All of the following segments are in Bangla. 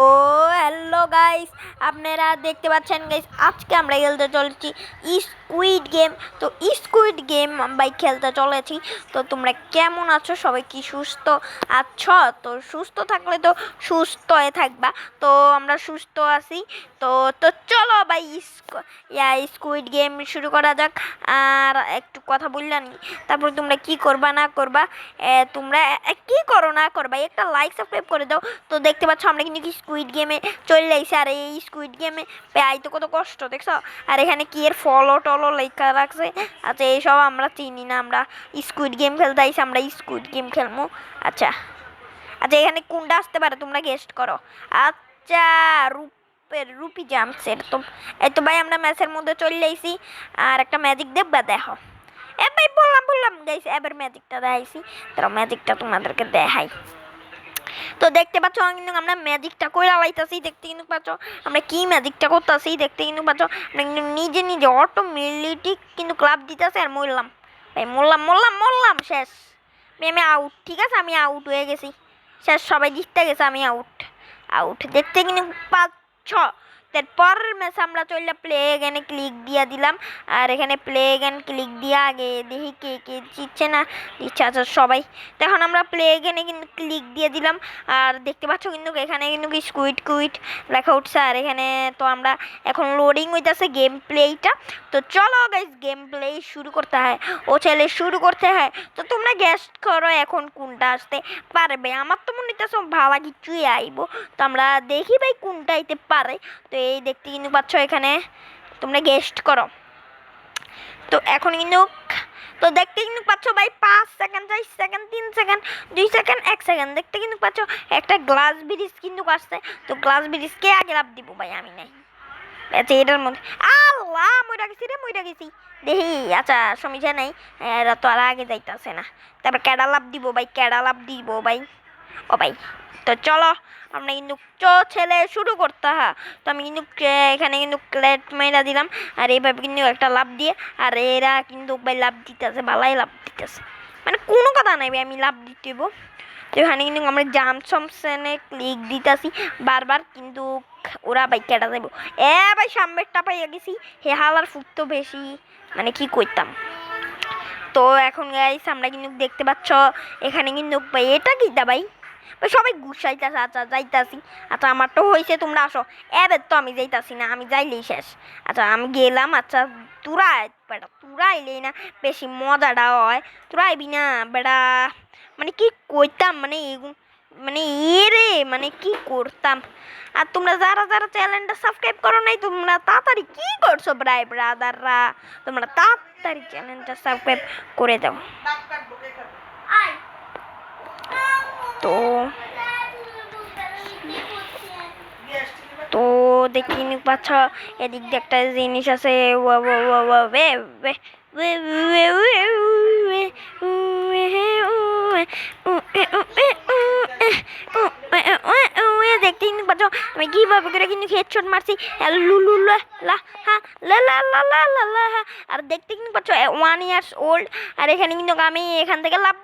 ও হ্যালো গাইস, আপনারা দেখতে পাচ্ছেন গাইস, আজকে আমরা খেলতে চলেছি স্কুইড গেম। তো স্কুইড গেম ভাই খেলতে চলেছি। তো তোমরা কেমন আছো? সবাই কি সুস্থ আছো? তো সুস্থ থাকলে তো সুস্থ হয়ে থাকবা। তো আমরা সুস্থ আছি। তো তো চলো ভাই স্কুইড গেম শুরু করা যাক। আর একটু কথা বললাম, তারপর তোমরা কি করবা না করবা, তোমরা কি করো না করবা, একটা লাইক সাবস্ক্রাইব করে দাও। তো দেখতে পাচ্ছ আমরা কিন্তু স্কুইড গেমে চলে আইছি। আর এই স্কুইড গেমে আইতে কত কষ্ট দেখছো। আর এখানে কি এর ফলো টলো লেখা রাখছে। আচ্ছা এইসব আমরা চিনি না, আমরা স্কুইড গেম খেলতে আইছি, আমরা স্কুইড গেম খেলবো। আচ্ছা আচ্ছা, এখানে কোনটা আসতে পারে তোমরা গেস্ট করো। আচ্ছা, রুপি জামসের তো এই তো ভাই আমরা ম্যাচের মধ্যে চলে আইছি। আর একটা ম্যাজিক দেখবা, দেখো। এ ভাই বললাম গাইস, এবার ম্যাজিকটা দেখাইছি, তারা ম্যাজিকটা তোমাদেরকে দেখাই। তো দেখতে পাচ্ছ কিন্তু আমরা ম্যাজিকটা কইরা লাইতাছি, দেখতে কিন্তু পাচ্ছ আমরা কি ম্যাজিকটা করতেছি, দেখতে কিন্তু পাচ্ছ আমরা কিন্তু নিজে নিজে অটোমেটিক কিন্তু ক্লাব দিতেছে। আর মরলাম ভাই, মরলাম শেষ ভাই, আমি আউট। ঠিক আছে, আমি আউট হয়ে গেছি, শেষ, সবাই জিততে গেছে, আমি আউট দেখতে কিন্তু পাচ্ছ। তারপরের ম্যাচে আমরা চললে প্লে এগেনে ক্লিক দিয়ে দিলাম। আর এখানে প্লে এগেন ক্লিক দিয়ে আগে দেখি কে কে জিতছে না দিচ্ছে। আচ্ছা সবাই, তো এখন আমরা প্লে এগেনে কিন্তু ক্লিক দিয়ে দিলাম। আর দেখতে পাচ্ছ কিন্তু এখানে কিন্তু কুইট লেখা উঠছে। আর এখানে তো আমরা এখন লোডিং হইতেছে গেম প্লেটা। তো চলো গাইস, গেম প্লে শুরু করতে হয়, ও ছেলে শুরু করতে হয়। তো তোমরা গেস্ট করো এখন কোনটা আসতে পারবে। আমার তো মনে হইতেছে ভালো কিছুই আইব। তো আমরা দেখি ভাই কোনটা আইতে পারে। তো এই দেখতে কিন্তু পাচ্ছ এখানে তোমরা গেস্ট করো। তো এখন কিন্তু তো দেখতে কিন্তু পাচ্ছ ভাই 5 second, 4 second, 3 second, 2 second, 1 second দেখতে কিন্তু পাচ্ছ একটা গ্লাস ব্রিজ কিন্তু আসছে। তো গ্লাস ব্রিজ কে আগে লাভ দিব ভাই? আমি নাই। আচ্ছা এটার মধ্যে আল্লাহ মইরা গেছি দেখি। আচ্ছা সমস্যা নাই, এরা তো আর আগে যাইতেছে না। তারপর ক্যাডা লাভ দিব ভাই। ও ভাই, তো চলো আমরা কিন্তু ছেলে শুরু করতে হ্যাঁ। তো আমি কিন্তু এখানে কিন্তু ক্লেট মেরা দিলাম। আর এইভাবে কিন্তু একটা লাভ দিয়ে, আর এরা কিন্তু ভাই লাভ দিতেছে, ভালাই লাভ দিতেছে, মানে কোনো কথা নাই ভাই, আমি লাভ দিতে তো এখানে কিন্তু আমরা জামসনে ক্লিক দিতেছি বারবার, কিন্তু ওরা ভাই কেটা যাবো। ভাই সামনেরটা পাইয়া গেছি, হে হালার ফুট তো বেশি, মানে কি করতাম। তো এখন গাইস আমরা কিন্তু দেখতে পাচ্ছ এখানে কিন্তু ভাই এটা কিটা ভাই, সবাই গুছাইতেছে। আচ্ছা যাইতাছি। আচ্ছা আমার তো হয়েছে, তোমরা আসো। এবার তো আমি যাইতাছি না, আমি যাইলেই শেষ। আচ্ছা আমি গেলাম। আচ্ছা তোরা বেটা, তোরা এলেই না বেশি মজাটা হয়, তোরা আইবি না বেটা, মানে কি কইতাম, মানে মানে রে মানে কি করতাম। আর তোমরা যারা যারা চ্যানেলটা সাবস্ক্রাইব করো নাই, তোমরা তাড়াতাড়ি কি করছো ব্রাদাররা, তোমরা তাড়াতাড়ি চ্যানেলটা সাবস্ক্রাইব করে দাও। তো তো দেখি পাচ্ছ এদিক দিয়ে একটা জিনিস আছে। দেখতে কিন্তু পাচ্ছ আমি কিভাবে করে কিন্তু হেডশট মারছি। আর দেখতে কিন্তু পাচ্ছ 1 ইয়ার্স ওল্ড। আর এখানে কিন্তু আমি এখান থেকে লাভ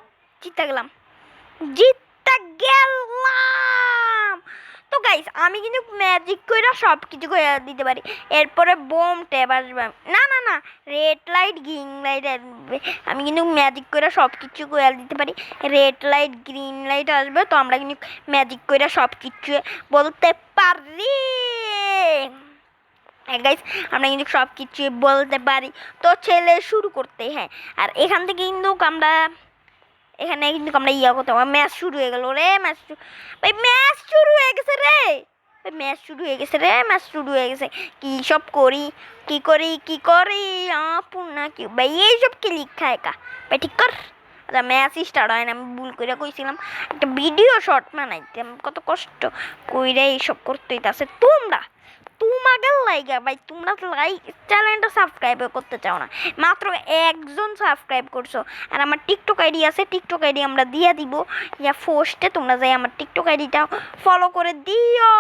জিতে গেলাম। তো গাইস আমি কিন্তু ম্যাজিক করে সব কিছু করে দিতে পারি। এরপরে বোম ট্যাপ আসবে, না রেড লাইট গ্রিন লাইট আসবে। আমি কিন্তু ম্যাজিক করে সব কিছু করে দিতে পারি। রেড লাইট গ্রিন লাইট আসবে, তো আমরা কিন্তু ম্যাজিক করে সব কিছু বলতে পারি। গাইস আমরা কিন্তু সব কিছু বলতে পারি। তো ছেলে শুরু করতে হ্যাঁ। আর এখান থেকে কিন্তু আমরা এখানে কিন্তু আমরা ইয়া করতে হবে। ম্যাচ শুরু হয়ে গেল রে, ভাই ম্যাচ শুরু হয়ে গেছে রে, ম্যাচ শুরু হয়ে গেছে। কি সব করি, কি করি পূর্ণা কি ভাই, এইসব কি লিখা একা ভাই, ঠিক কর। আচ্ছা ম্যাচ স্টার্ট হয় না, আমি ভুল করে কইছিলাম একটা ভিডিও শর্ট বানাইতে, কত কষ্ট কইরা এইসব করতে হইতাছে। তোমরা তোমাদের লাইগা ভাই তোমরা লাইক চ্যানেলটা সাবস্ক্রাইব করতে চাও না, মাত্র একজন সাবস্ক্রাইব করছো। আর আমার টিকটক আইডি আছে, টিকটক আইডি আমরা দিয়ে দিব ইয়া পোস্টে, তোমরা যাই আমার টিকটক আইডিটা ফলো করে দিও।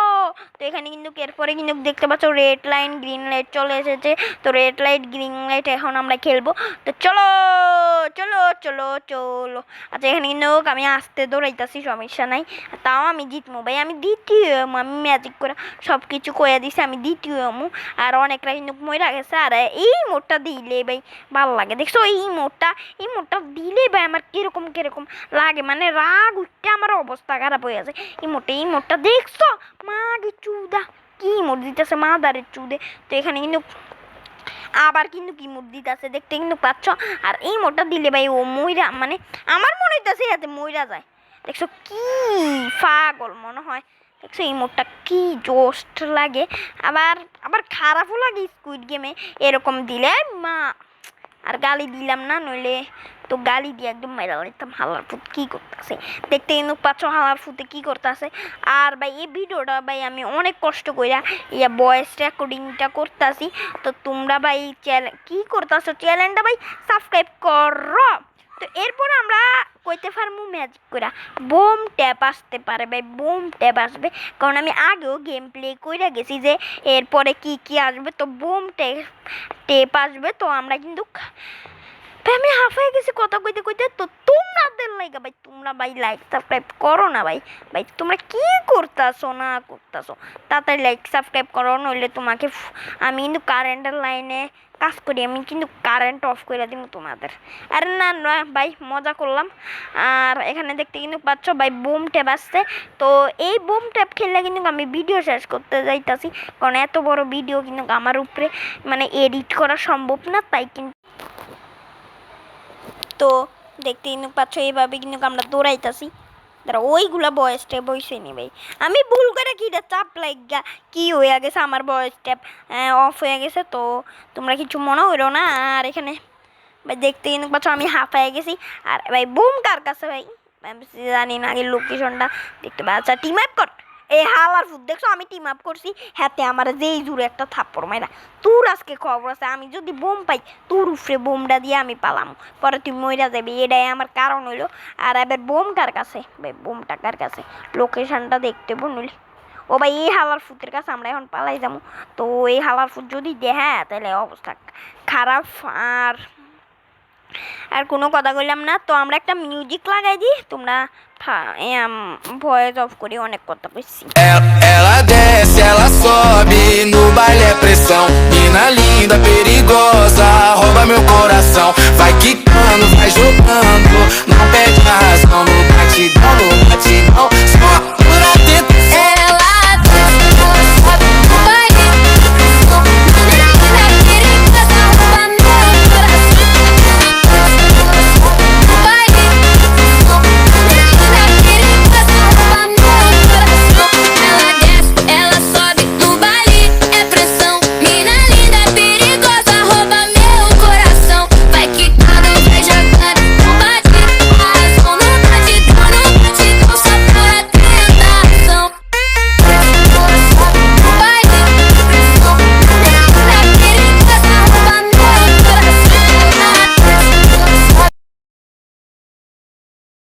তো এখানে কিন্তু এরপরে কিন্তু দেখতে পাচ্ছ রেড লাইন গ্রিন লাইট চলে এসেছে। তো রেড লাইট গ্রিন লাইট এখন আমরা খেলবো। তো চলো চলো চলো চলো। আচ্ছা এখানে কিন্তু আমি আসতে দৌড়াইতেছি, সমস্যা নাই, তাও আমি জিতবো ভাই, আমি দ্বিতীয় আমি ম্যাজিক করে সব কিছু কয়ে দিছি, আমি দ্বিতীয় আমু। আর অনেকরা কিন্তু মইরা গেছে। আর এই মোটটা দিলে ভাই ভালো লাগে, দেখছো এই মোটটা দিলে ভাই আমার কিরকম কিরকম লাগে, মানে রাগ উঠতে আমার অবস্থা খারাপ হয়ে আছে। এই মোটটা দেখছো মা চুদা কি মোট দিতেছে মা দাঁড়ের চুদে। তো এখানে কিন্তু আবার কিন্তু কি মোট দিতেছে দেখতে কিন্তু পাচ্ছ। আর এই মোটটা দিলে ভাই ও মইরা, মানে আমার মনে হইতেছে যাতে মইরা যায়, দেখছো কি পাগল মনে হয়, দেখছো এই মোটটা কি জোস্ট লাগে। আবার আবার খারাপও লাগে স্কুইড গেমে এরকম দিলে। মা আর গালি দিলাম না, নইলে তো গালি দিয়ে একদম মাইরা দিতাম। হালার ফুট কী করতেছে দেখতে কিন্তু পাচ্ছ, হালার ফুটে কী করতেছে। আর ভাই এই ভিডিওটা ভাই আমি অনেক কষ্ট কইরা ইয়া ভয়েস রেকর্ডিংটা করতেছি। তো তোমরা ভাই কী করতেছো চ্যানেলটা ভাই সাবস্ক্রাইব করো। তো এরপর আমরা কইতে পারবো ম্যাজিক কইরা বোম ট্যাপ আসতে পারে ভাই, বোম ট্যাপ আসবে, কারণ আমি আগেও গেম প্লে কইরা গেছি যে এরপরে কি কি আসবে। তো বোম ট্যাপ আসবে। তো আমরা কিন্তু আমি হাফাই গেছি কথা কইতে কইতে। তো তোমাদের লাইকা ভাই তোমরা ভাই লাইক সাবস্ক্রাইব করো না ভাই, ভাই তোমরা কি করতেছো না করতেছো, তাড়াতাড়ি লাইক সাবস্ক্রাইব করো, নইলে তোমাকে আমি কিন্তু কারেন্টের লাইনে কাজ করি, আমি কিন্তু কারেন্ট অফ করে দিব তোমাদের। আরে না না ভাই মজা করলাম। আর এখানে দেখতে কিন্তু পাচ্ছ ভাই বোম ট্যাপ আসছে। তো এই বোম ট্যাপ খেললে কিন্তু আমি ভিডিও শেষ করতে যাইতাছি, কারণ এত বড় ভিডিও কিন্তু আমার উপরে মানে এডিট করা সম্ভব না, তাই কিন্তু। তো দেখতে কিন্তু পাচ্ছ এইভাবে কিন্তু আমরা দৌড়াইতেছি। দাঁড়া ওইগুলা বয়েস ট্যাপ বইসে নি ভাই, আমি ভুল করে কিটা চাপ লাগা কি হয়ে গেছে, আমার বয়েস ট্যাপ অফ হয়ে গেছে। তো তোমরা কিছু মনে করো না। আর এখানে ভাই দেখতে কিন্তু পাচ্ছ আমি হাঁপায়ে গেছি। আর ভাই বুম কার কাছে ভাই জানি না, আগে লোকেশনটা দেখতে পাই। আচ্ছা টিম আপ কর, এই হালার ফুট দেখছো আমি টিম আপ করছি, হাতে আমার যেই জুড়ে একটা থাপ্পড় মাইরা। তোর আজকে খবর আছে, আমি যদি বোম পাই তোর উফরে বোমটা দিয়ে আমি পালাম, পরে তুই মইরা যাবি, এটাই আমার কারণ হইলো। আর এবার বোম কার কাছে ভাই, বোমটা কার কাছে লোকেশনটা দেখতে বললি। ও ভাই এই হালার ফুটের কাছে আমরা এখন পালাই যাবো। তো এই হালার ফুট যদি দেহা তাহলে অবস্থা খারাপ। আর কোনো কথা কইলাম না। তো আমরা একটা মিউজিক লাগাই দিই, তোমরা ভয়েস অফ করি, অনেক কথা কইছি। Ela desce, ela sobe, no baile é pressão. Mina linda, perigosa, rouba meu coração. Vai quicando, vai jogando, não perde a razão. No batidão,